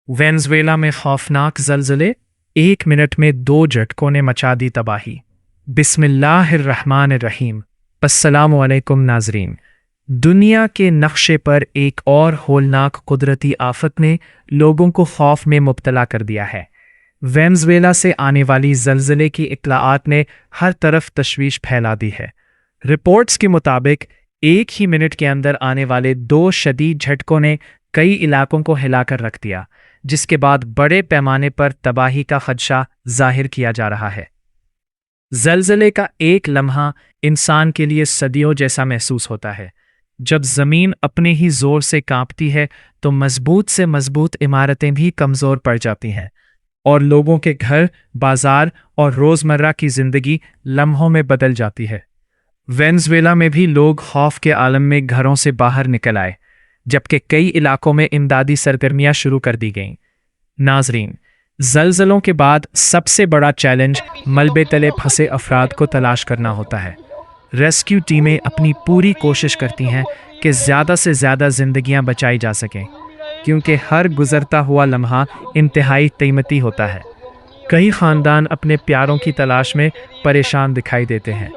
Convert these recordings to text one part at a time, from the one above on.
Venezuela में खौफनाक ज़लज़ले, 1 minute में 2 झटकों ने मचा दी तबाही। बिस्मिल्लाहिर्रहमानिर्रहीम। अस्सलामु अलैकुम नाज़रीन। दुनिया के नक्शे पर एक और होलनाक कुदरती आफत ने लोगों को खौफ में मुब्तला कर दिया है। वेनेज़ुएला से आने वाली ज़लज़ले की इत्तलाआत ने हर तरफ तशवीश फैला दी है। रिपोर्ट्स के मुताबिक एक ही मिनट के अंदर आने वाले 2 शदीद झटकों ने कई इलाकों को हिलाकर रख दिया, जिसके बाद बड़े पैमाने पर तबाही का खदशा जाहिर किया जा रहा है। ज़लज़ले का एक लम्हा इंसान के लिए सदियों जैसा महसूस होता है। जब ज़मीन अपने ही ज़ोर से कांपती है तो मजबूत से मजबूत इमारतें भी कमज़ोर पड़ जाती हैं और लोगों के घर, बाजार और रोज़मर्रा की ज़िंदगी लम्हों में बदल जाती है। वेनेज़ुएला में भी लोग खौफ के आलम में घरों से बाहर निकल आए, जबकि कई इलाकों में इमदादी सरगर्मियां शुरू कर दी गईं। नाज़रीन, ज़लज़लों के बाद सबसे बड़ा चैलेंज मलबे तले फंसे अफराद को तलाश करना होता है। रेस्क्यू टीमें अपनी पूरी कोशिश करती हैं कि ज़्यादा से ज़्यादा ज़िंदगियां बचाई जा सकें, क्योंकि हर गुज़रता हुआ लम्हा इंतहाई कीमती होता है। कई ख़ानदान अपने प्यारों की तलाश में परेशान दिखाई देते हैं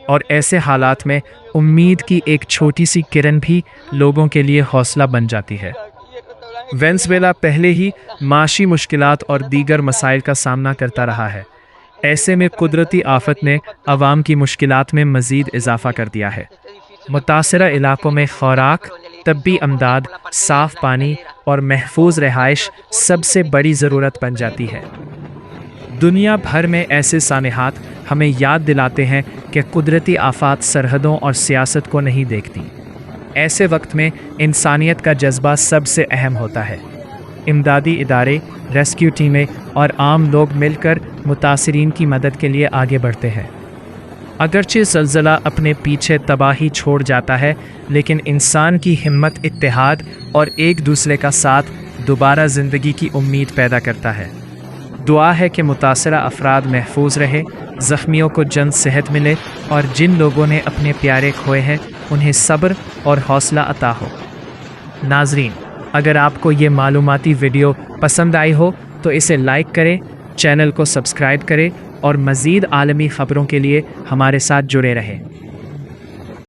और ऐसे हालात में उम्मीद की एक छोटी सी किरण भी लोगों के लिए हौसला बन जाती है। वेनेज़ुएला पहले ही माशी मुश्किलात और दीगर मसाइल का सामना करता रहा है। ऐसे में कुदरती आफत ने अवाम की मुश्किलात में मज़ीद इजाफा कर दिया है। मुतासरा इलाकों में खुराक, तब्बी अमदाद, साफ़ पानी और महफूज रहाइश सबसे बड़ी ज़रूरत बन जाती है। दुनिया भर में ऐसे सानहात हमें याद दिलाते हैं कि कुदरती आफात सरहदों और सियासत को नहीं देखती। ऐसे वक्त में इंसानियत का जज्बा सबसे अहम होता है। इमदादी इदारे, रेस्क्यू टीमें और आम लोग मिलकर मुतासरीन की मदद के लिए आगे बढ़ते हैं। अगरचे ज़लज़ला अपने पीछे तबाही छोड़ जाता है, लेकिन इंसान की हिम्मत, इत्तेहाद और एक दूसरे का साथ दोबारा ज़िंदगी की उम्मीद पैदा करता है। दुआ है कि मुतासरा अफराद महफूज रहे, ज़ख्मियों को जल्द सेहत मिले और जिन लोगों ने अपने प्यारे खोए हैं उन्हें सब्र और हौसला अता हो। नाज़रीन, अगर आपको ये मालूमाती वीडियो पसंद आई हो तो इसे लाइक करें, चैनल को सब्सक्राइब करें और मज़ीद आलमी ख़बरों के लिए हमारे साथ जुड़े रहें।